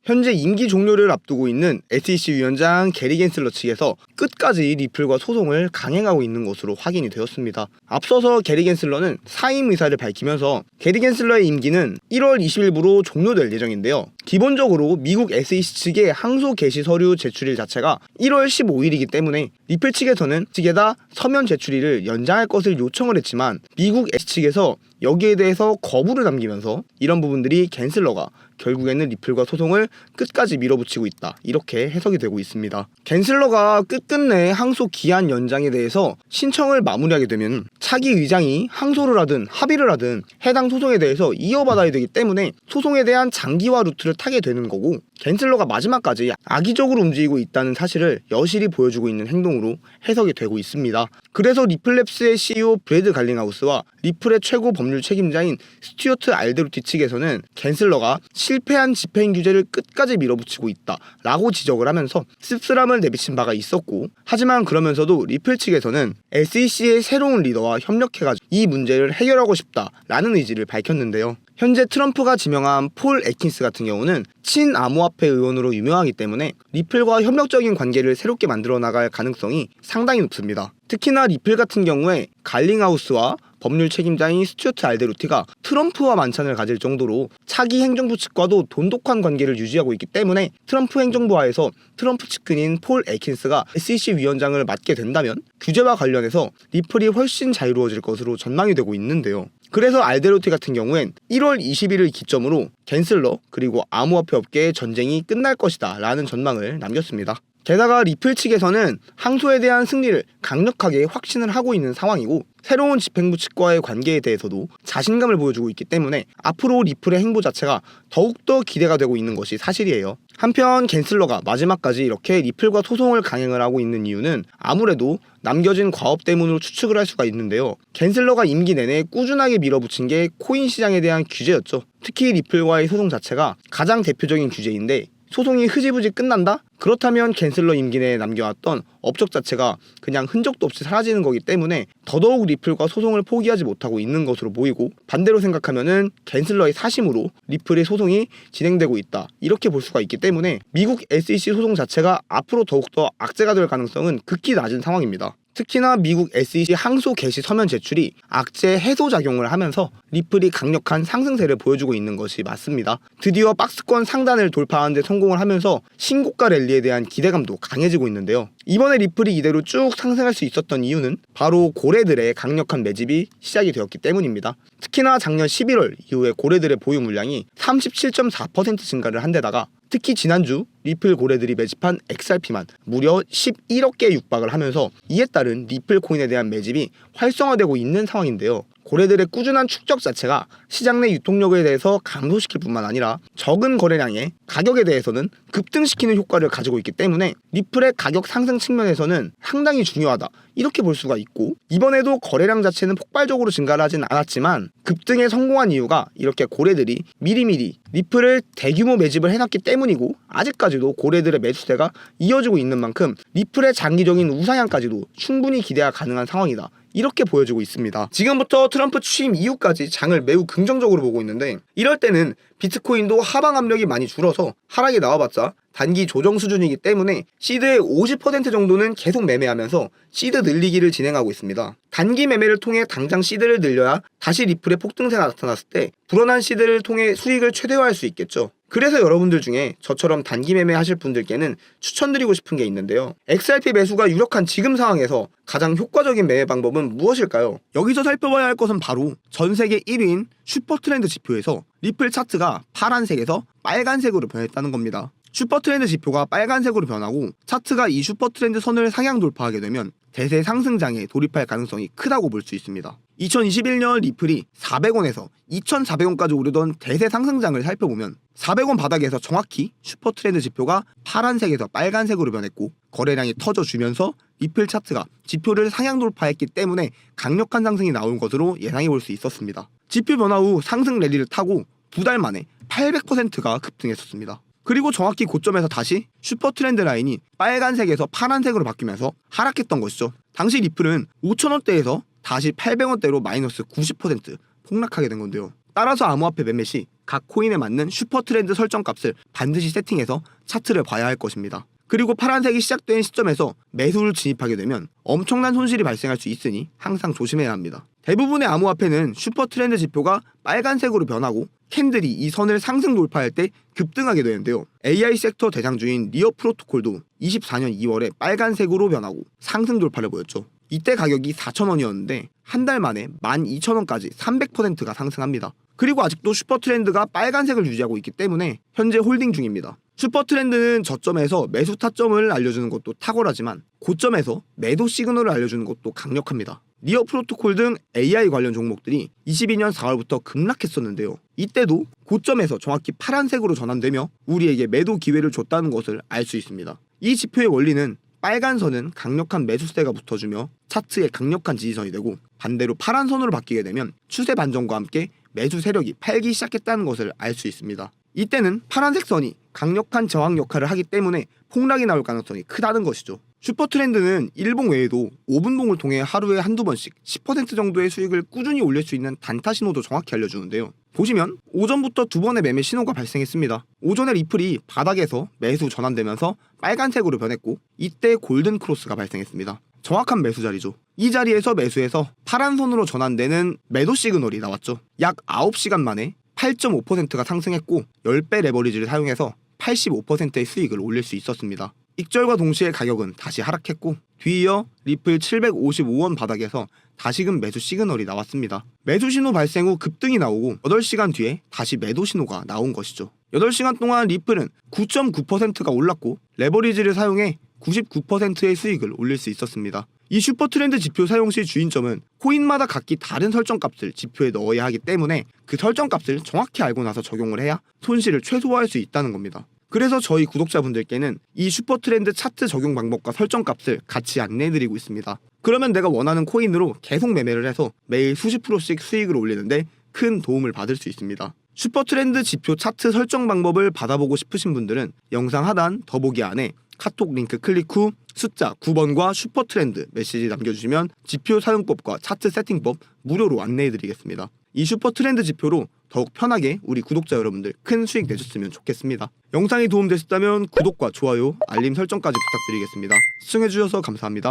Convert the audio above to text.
현재 임기 종료를 앞두고 있는 SEC 위원장 게리 갠슬러 측에서 끝까지 리플과 소송을 강행하고 있는 것으로 확인이 되었습니다. 앞서서 게리 갠슬러는 사임 의사를 밝히면서 게리 갠슬러의 임기는 1월 20일부로 종료될 예정인데요. 기본적으로 미국 SEC 측의 항소 개시 서류 제출일 자체가 1월 15일이기 때문에 리플 측에서는 측에다 서면 제출일을 연장할 것을 요청을 했지만 미국 SEC 측에서 여기에 대해서 거부를 남기면서 이런 부분들이 갠슬러가 결국에는 리플과 소송을 끝까지 밀어붙이고 있다, 이렇게 해석이 되고 있습니다. 갠슬러가 끝끝내 항소 기한 연장에 대해서 신청을 마무리하게 되면 차기 의장이 항소를 하든 합의를 하든 해당 소송에 대해서 이어받아야 되기 때문에 소송에 대한 장기화 루트를 타게 되는 거고, 갠슬러가 마지막까지 악의적으로 움직이고 있다는 사실을 여실히 보여주고 있는 행동으로 해석이 되고 있습니다. 그래서 리플랩스의 CEO 브래드 갈링하우스와 리플의 최고 법률 책임자인 스튜어트 알데로티 측에서는 갠슬러가 실패한 집행 규제를 끝까지 밀어붙이고 있다 라고 지적을 하면서 씁쓸함을 내비친 바가 있었고, 하지만 그러면서도 리플 측에서는 SEC의 새로운 리더와 협력해가지고 이 문제를 해결하고 싶다 라는 의지를 밝혔는데요. 현재 트럼프가 지명한 폴 애킨스 같은 경우는 친암호화폐 의원으로 유명하기 때문에 리플과 협력적인 관계를 새롭게 만들어 나갈 가능성이 상당히 높습니다. 특히나 리플 같은 경우에 갈링하우스와 법률 책임자인 스튜어트 알데로티가 트럼프와 만찬을 가질 정도로 차기 행정부 측과도 돈독한 관계를 유지하고 있기 때문에 트럼프 행정부 하에서 트럼프 측근인 폴 애킨스가 SEC 위원장을 맡게 된다면 규제와 관련해서 리플이 훨씬 자유로워질 것으로 전망이 되고 있는데요. 그래서 알데로티 같은 경우엔 1월 20일을 기점으로 갠슬러 그리고 암호화폐 업계의 전쟁이 끝날 것이다 라는 전망을 남겼습니다. 게다가 리플 측에서는 항소에 대한 승리를 강력하게 확신을 하고 있는 상황이고, 새로운 집행부 측과의 관계에 대해서도 자신감을 보여주고 있기 때문에 앞으로 리플의 행보 자체가 더욱더 기대가 되고 있는 것이 사실이에요. 한편 갠슬러가 마지막까지 이렇게 리플과 소송을 강행을 하고 있는 이유는 아무래도 남겨진 과업 때문으로 추측을 할 수가 있는데요. 갠슬러가 임기 내내 꾸준하게 밀어붙인 게 코인 시장에 대한 규제였죠. 특히 리플과의 소송 자체가 가장 대표적인 규제인데, 소송이 흐지부지 끝난다? 그렇다면 갠슬러 임기 내에 남겨왔던 업적 자체가 그냥 흔적도 없이 사라지는 거기 때문에 더더욱 리플과 소송을 포기하지 못하고 있는 것으로 보이고, 반대로 생각하면은 갠슬러의 사심으로 리플의 소송이 진행되고 있다, 이렇게 볼 수가 있기 때문에 미국 SEC 소송 자체가 앞으로 더욱더 악재가 될 가능성은 극히 낮은 상황입니다. 특히나 미국 SEC 항소 개시 서면 제출이 악재 해소 작용을 하면서 리플이 강력한 상승세를 보여주고 있는 것이 맞습니다. 드디어 박스권 상단을 돌파하는 데 성공을 하면서 신고가 랠리에 대한 기대감도 강해지고 있는데요. 이번에 리플이 이대로 쭉 상승할 수 있었던 이유는 바로 고래들의 강력한 매집이 시작이 되었기 때문입니다. 특히나 작년 11월 이후에 고래들의 보유 물량이 37.4% 증가를 한 데다가 특히 지난주 리플 고래들이 매집한 XRP만 무려 11억 개에 육박을 하면서 이에 따른 리플 코인에 대한 매집이 활성화되고 있는 상황인데요. 고래들의 꾸준한 축적 자체가 시장 내 유통력에 대해서 감소시킬 뿐만 아니라 적은 거래량의 가격에 대해서는 급등시키는 효과를 가지고 있기 때문에 리플의 가격 상승 측면에서는 상당히 중요하다, 이렇게 볼 수가 있고, 이번에도 거래량 자체는 폭발적으로 증가를 하진 않았지만 급등에 성공한 이유가 이렇게 고래들이 미리미리 리플을 대규모 매집을 해놨기 때문이고, 아직까지도 고래들의 매수세가 이어지고 있는 만큼 리플의 장기적인 우상향까지도 충분히 기대가 가능한 상황이다, 이렇게 보여지고 있습니다. 지금부터 트럼프 취임 이후까지 장을 매우 긍정적으로 보고 있는데, 이럴 때는 비트코인도 하방 압력이 많이 줄어서 하락이 나와봤자 단기 조정 수준이기 때문에 시드의 50% 정도는 계속 매매하면서 시드 늘리기를 진행하고 있습니다. 단기 매매를 통해 당장 시드를 늘려야 다시 리플의 폭등세가 나타났을 때 불어난 시드를 통해 수익을 최대화할 수 있겠죠. 그래서 여러분들 중에 저처럼 단기 매매 하실 분들께는 추천드리고 싶은 게 있는데요. XRP 매수가 유력한 지금 상황에서 가장 효과적인 매매 방법은 무엇일까요? 여기서 살펴봐야 할 것은 바로 전 세계 1위인 슈퍼트렌드 지표에서 리플 차트가 파란색에서 빨간색으로 변했다는 겁니다. 슈퍼트렌드 지표가 빨간색으로 변하고 차트가 이 슈퍼트렌드 선을 상향 돌파하게 되면 대세 상승장에 돌입할 가능성이 크다고 볼 수 있습니다. 2021년 리플이 400원에서 2,400원까지 오르던 대세 상승장을 살펴보면 400원 바닥에서 정확히 슈퍼트렌드 지표가 파란색에서 빨간색으로 변했고, 거래량이 터져주면서 리플 차트가 지표를 상향 돌파했기 때문에 강력한 상승이 나온 것으로 예상해 볼 수 있었습니다. 지표 변화 후 상승 랠리를 타고 2달 만에 800%가 급등했었습니다. 그리고 정확히 고점에서 다시 슈퍼트렌드 라인이 빨간색에서 파란색으로 바뀌면서 하락했던 것이죠. 당시 리플은 5,000원대에서 다시 800원대로 마이너스 90% 폭락하게 된 건데요. 따라서 암호화폐 매매 시 각 코인에 맞는 슈퍼트렌드 설정값을 반드시 세팅해서 차트를 봐야 할 것입니다. 그리고 파란색이 시작된 시점에서 매수를 진입하게 되면 엄청난 손실이 발생할 수 있으니 항상 조심해야 합니다. 대부분의 암호화폐는 슈퍼트렌드 지표가 빨간색으로 변하고 캔들이 이 선을 상승 돌파할 때 급등하게 되는데요. AI 섹터 대장주인 니어 프로토콜도 24년 2월에 빨간색으로 변하고 상승 돌파를 보였죠. 이때 가격이 4,000원이었는데 한 달 만에 12,000원까지 300%가 상승합니다. 그리고 아직도 슈퍼트렌드가 빨간색을 유지하고 있기 때문에 현재 홀딩 중입니다. 슈퍼트렌드는 저점에서 매수 타점을 알려주는 것도 탁월하지만 고점에서 매도 시그널을 알려주는 것도 강력합니다. 니어 프로토콜 등 AI 관련 종목들이 22년 4월부터 급락했었는데요. 이때도 고점에서 정확히 파란색으로 전환되며 우리에게 매도 기회를 줬다는 것을 알 수 있습니다. 이 지표의 원리는 빨간 선은 강력한 매수세가 붙어주며 차트의 강력한 지지선이 되고 반대로 파란 선으로 바뀌게 되면 추세 반전과 함께 매수 세력이 팔기 시작했다는 것을 알 수 있습니다. 이때는 파란색 선이 강력한 저항 역할을 하기 때문에 폭락이 나올 가능성이 크다는 것이죠. 슈퍼트렌드는 일봉 외에도 5분봉을 통해 하루에 한두 번씩 10% 정도의 수익을 꾸준히 올릴 수 있는 단타 신호도 정확히 알려주는데요. 보시면 오전부터 두 번의 매매 신호가 발생했습니다. 오전에 리플이 바닥에서 매수 전환되면서 빨간색으로 변했고 이때 골든 크로스가 발생했습니다. 정확한 매수 자리죠. 이 자리에서 매수해서 파란 선으로 전환되는 매도 시그널이 나왔죠. 약 9시간 만에 8.5%가 상승했고 10배 레버리지를 사용해서 85%의 수익을 올릴 수 있었습니다. 익절과 동시에 가격은 다시 하락했고 뒤이어 리플 755원 바닥에서 다시금 매수 시그널이 나왔습니다. 매수 신호 발생 후 급등이 나오고 8시간 뒤에 다시 매도 신호가 나온 것이죠. 8시간 동안 리플은 9.9%가 올랐고 레버리지를 사용해 99%의 수익을 올릴 수 있었습니다. 이 슈퍼트렌드 지표 사용 시 주의점은 코인마다 각기 다른 설정값을 지표에 넣어야 하기 때문에 그 설정값을 정확히 알고 나서 적용을 해야 손실을 최소화할 수 있다는 겁니다. 그래서 저희 구독자분들께는 이 슈퍼트렌드 차트 적용 방법과 설정값을 같이 안내해드리고 있습니다. 그러면 내가 원하는 코인으로 계속 매매를 해서 매일 수십 프로씩 수익을 올리는데 큰 도움을 받을 수 있습니다. 슈퍼트렌드 지표 차트 설정 방법을 받아보고 싶으신 분들은 영상 하단 더보기 안에 카톡 링크 클릭 후 숫자 9번과 슈퍼트렌드 메시지 남겨주시면 지표 사용법과 차트 세팅법 무료로 안내해드리겠습니다. 이 슈퍼트렌드 지표로 더욱 편하게 우리 구독자 여러분들 큰 수익 내셨으면 좋겠습니다. 영상이 도움되셨다면 구독과 좋아요, 알림 설정까지 부탁드리겠습니다. 시청해주셔서 감사합니다.